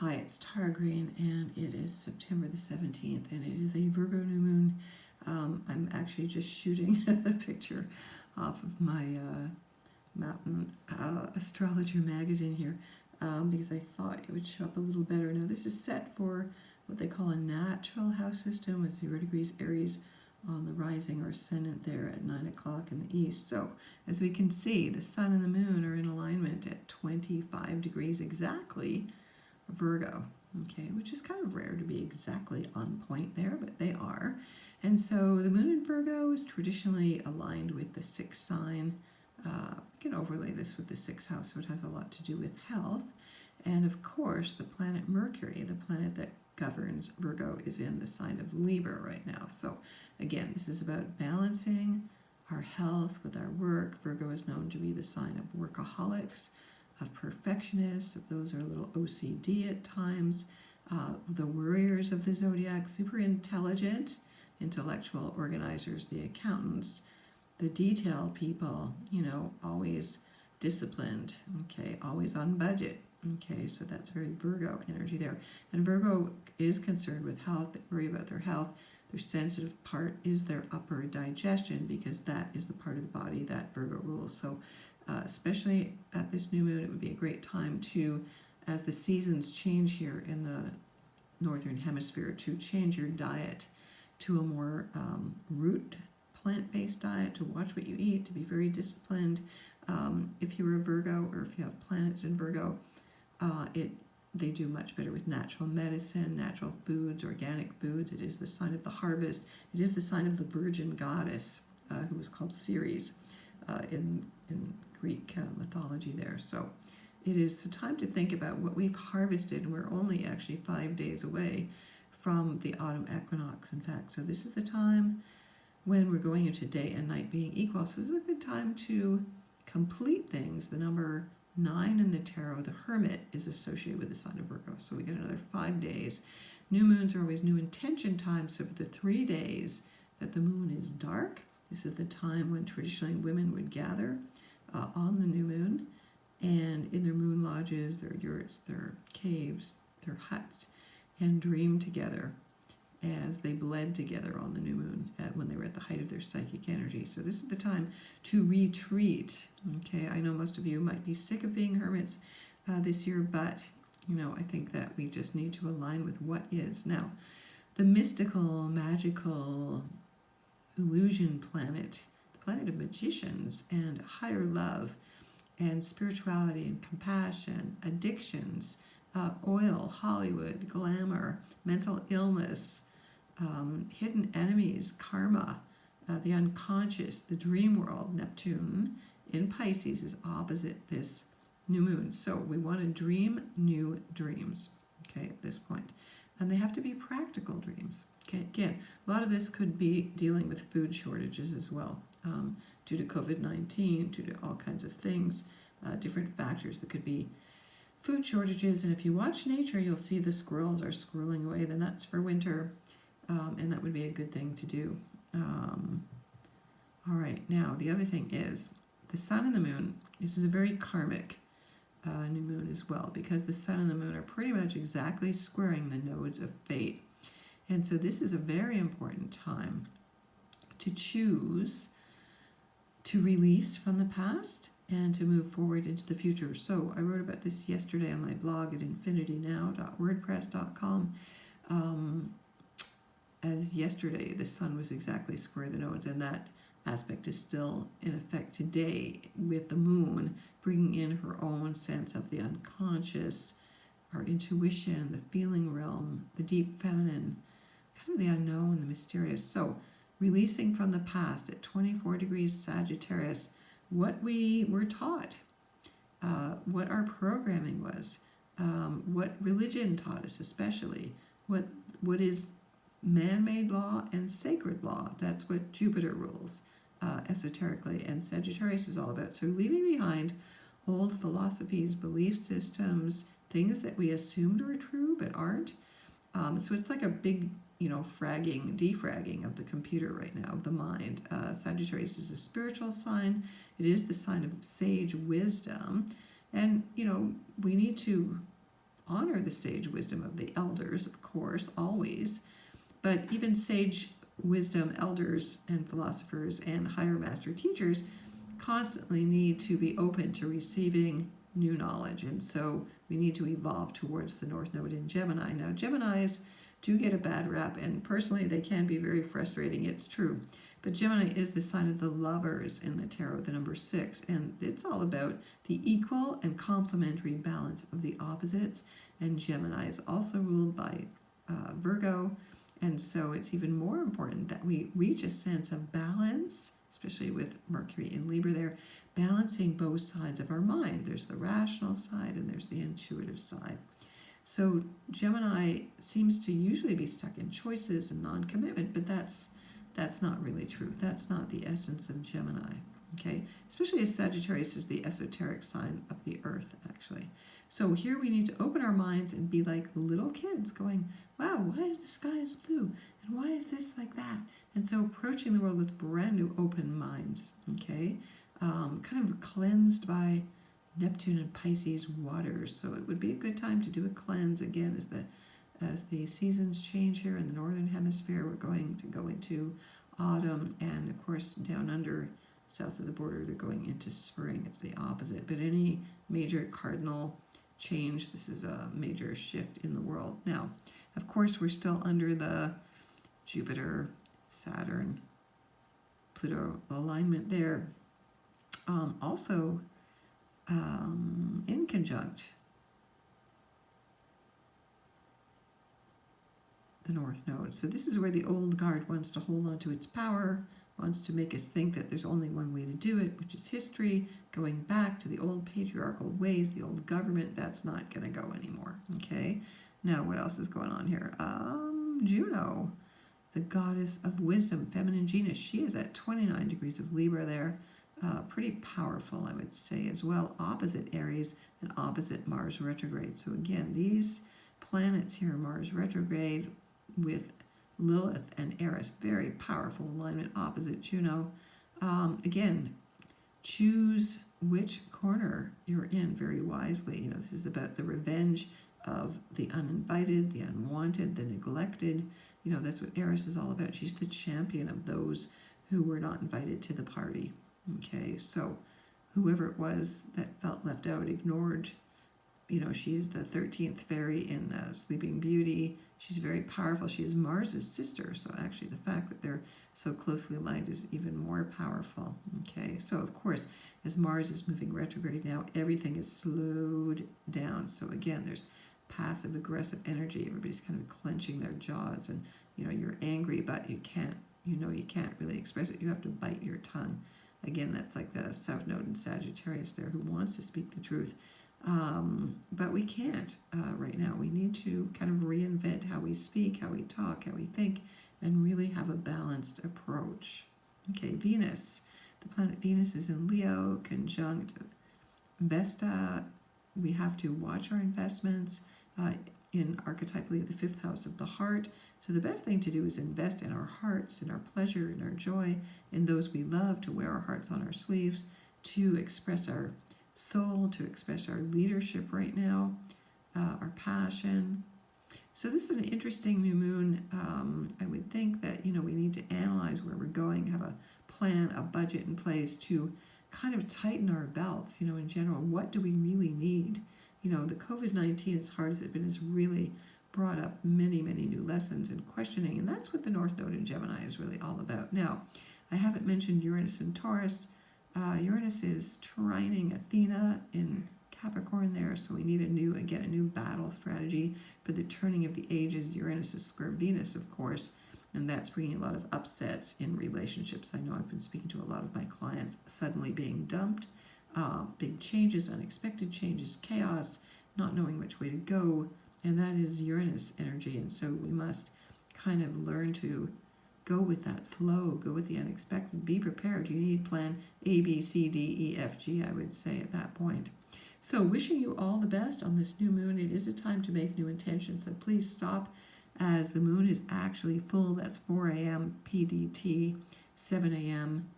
Hi, it's Tara Green, and it is September the 17th, and it is a Virgo New Moon. I'm actually just shooting a picture off of my Mountain Astrologer magazine here because I thought it would show up a little better. Now, this is set for what they call a natural house system with 0 degrees Aries on the rising or ascendant there at 9 o'clock in the east. So, as we can see, the sun and the moon are in alignment at 25 degrees exactly. Virgo, okay, which is kind of rare to be exactly on point there, but they are. And so the moon in Virgo is traditionally aligned with the sixth sign. We can overlay this with the sixth house, so it has a lot to do with health. And of course, the planet Mercury, the planet that governs Virgo, is in the sign of Libra right now. So again, this is about balancing our health with our work. Virgo is known to be the sign of workaholics, of perfectionists, of those who are a little OCD at times, the worriers of the zodiac, super intelligent, intellectual organizers, the accountants, the detail people, always disciplined, okay, always on budget, okay, so that's very Virgo energy there. And Virgo is concerned with health, they worry about their health. Their sensitive part is their upper digestion because that is the part of the body that Virgo rules. So especially at this new moon, it would be a great time to, as the seasons change here in the northern hemisphere, to change your diet to a more root plant-based diet, to watch what you eat, to be very disciplined. If you're a Virgo or if you have planets in Virgo, they do much better with natural medicine, natural foods, organic foods. It is the sign of the harvest. It is the sign of the virgin goddess who was called Ceres in Greek mythology there. So it is the time to think about what we've harvested, and we're only actually 5 days away from the autumn equinox, in fact. So this is the time when we're going into day and night being equal. So this is a good time to complete things. The number 9 in the tarot, the Hermit, is associated with the sign of Virgo. So we get another 5 days. New moons are always new intention time. So for the 3 days that the moon is dark, this is the time when traditionally women would gather on the new moon, and in their moon lodges, their yurts, their caves, their huts, and dream together as they bled together on the new moon when they were at the height of their psychic energy. So this is the time to retreat. Okay, I know most of you might be sick of being hermits this year, but I think that we just need to align with what is. Now, the mystical, magical illusion planet, the planet of magicians and higher love and spirituality and compassion, addictions, oil, Hollywood, glamour, mental illness, hidden enemies, karma, the unconscious, the dream world. Neptune in Pisces is opposite this new moon. So we want to dream new dreams, okay, at this point. And they have to be practical dreams. Okay, again, a lot of this could be dealing with food shortages as well, due to COVID-19, due to all kinds of things, different factors that could be food shortages. And if you watch nature, you'll see the squirrels are squirreling away the nuts for winter, and that would be a good thing to do. All right, now the other thing is the sun and the moon. This is a very karmic new moon as well, because the sun and the moon are pretty much exactly squaring the nodes of fate. And so this is a very important time to choose to release from the past and to move forward into the future. So I wrote about this yesterday on my blog at infinitynow.wordpress.com. As yesterday, the sun was exactly square the nodes, and that aspect is still in effect today with the moon bringing in her own sense of the unconscious, our intuition, the feeling realm, the deep feminine, kind of the unknown, the mysterious. So releasing from the past at 24 degrees Sagittarius, what we were taught, what our programming was, what religion taught us especially, what is man-made law and sacred law. That's what Jupiter rules esoterically, and Sagittarius is all about. So leaving behind old philosophies, belief systems, things that we assumed were true but aren't. So it's like a big, defragging of the computer right now, of the mind. Sagittarius is a spiritual sign. It is the sign of sage wisdom. And, we need to honor the sage wisdom of the elders, of course, always. But even sage wisdom, elders and philosophers and higher master teachers constantly need to be open to receiving new knowledge. And so we need to evolve towards the North Node in Gemini. Now, Geminis do get a bad rap, and personally, they can be very frustrating. It's true. But Gemini is the sign of the lovers in the tarot, the number 6. And it's all about the equal and complementary balance of the opposites. And Gemini is also ruled by Virgo. And so it's even more important that we reach a sense of balance, especially with Mercury in Libra there, balancing both sides of our mind. There's the rational side and there's the intuitive side. So Gemini seems to usually be stuck in choices and non-commitment, but that's not really true. That's not the essence of Gemini, okay? Especially as Sagittarius is the esoteric sign of the earth, actually. So here we need to open our minds and be like little kids going, wow, why is the sky is blue? And why is this like that? And so approaching the world with brand new open minds, okay? Kind of cleansed by Neptune and Pisces waters. So it would be a good time to do a cleanse again as the seasons change here in the northern hemisphere. We're going to go into autumn, and of course down under south of the border they're going into spring. It's the opposite. But any major cardinal change, this is a major shift in the world. Now, of course, we're still under the Jupiter, Saturn, Pluto alignment there. Also in conjunct the North Node. So this is where the old guard wants to hold on to its power, wants to make us think that there's only one way to do it, which is history, going back to the old patriarchal ways, the old government. That's not going to go anymore, okay? Now, what else is going on here? Juno, the goddess of wisdom, feminine genius. She is at 29 degrees of Libra there. Pretty powerful, I would say, as well. Opposite Aries and opposite Mars retrograde. So again, these planets here, Mars retrograde with Lilith and Eris, very powerful alignment opposite Juno. Again, choose which corner you're in very wisely. You know, this is about the revenge of the uninvited, the unwanted, the neglected. You know, that's what Eris is all about. She's the champion of those who were not invited to the party. Okay, so whoever it was that felt left out, ignored, you know, she is the 13th fairy in Sleeping Beauty. She's very powerful. She is Mars's sister, so actually the fact that they're so closely aligned is even more powerful. Okay, so of course, as Mars is moving retrograde now, everything is slowed down. So again, there's passive aggressive energy. Everybody's kind of clenching their jaws, and you know, you're angry, but you can't really express it. You have to bite your tongue. Again, that's like the South Node in Sagittarius there, who wants to speak the truth. But we can't right now. We need to kind of reinvent how we speak, how we talk, how we think, and really have a balanced approach. Okay, Venus. The planet Venus is in Leo, conjunct Vesta. We have to watch our investments in archetypally the 5th house of the heart. So the best thing to do is invest in our hearts, in our pleasure, in our joy, in those we love, to wear our hearts on our sleeves, to express our soul, to express our leadership right now, our passion. So this is an interesting new moon. I would think that, you know, we need to analyze where we're going, have a plan, a budget in place to kind of tighten our belts, you know, in general. What do we really need? You know, the COVID-19, as hard as it's been, has really brought up many, many new lessons and questioning, and that's what the North Node in Gemini is really all about. Now, I haven't mentioned Uranus and Taurus. Uranus is trining Athena in Capricorn there, so we need a new battle strategy for the turning of the ages. Uranus is square Venus, of course, and that's bringing a lot of upsets in relationships. I know I've been speaking to a lot of my clients suddenly being dumped, big changes, unexpected changes, chaos, not knowing which way to go, and that is Uranus energy. And so we must kind of learn to go with that flow, go with the unexpected, be prepared. You need plan A, B, C, D, E, F, G, I would say at that point. So wishing you all the best on this new moon. It is a time to make new intentions, so please stop as the moon is actually full. That's 4 a.m. PDT, 7 a.m.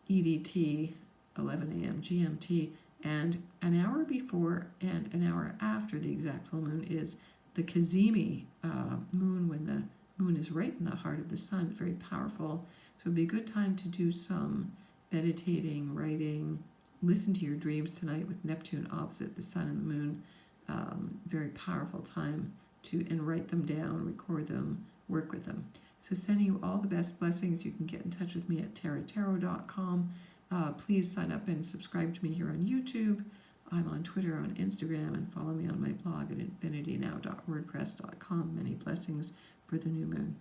EDT, 11 a.m. GMT, And an hour before and an hour after the exact full moon is the Kazemi moon, when the moon is right in the heart of the sun. It's very powerful. So it'd be a good time to do some meditating, writing. Listen to your dreams tonight with Neptune opposite the sun and the moon. Very powerful time and write them down, record them, work with them. So sending you all the best blessings. You can get in touch with me at tarottarot.com. Please sign up and subscribe to me here on YouTube. I'm on Twitter, on Instagram, and follow me on my blog at infinitynow.wordpress.com. Many blessings for the new moon.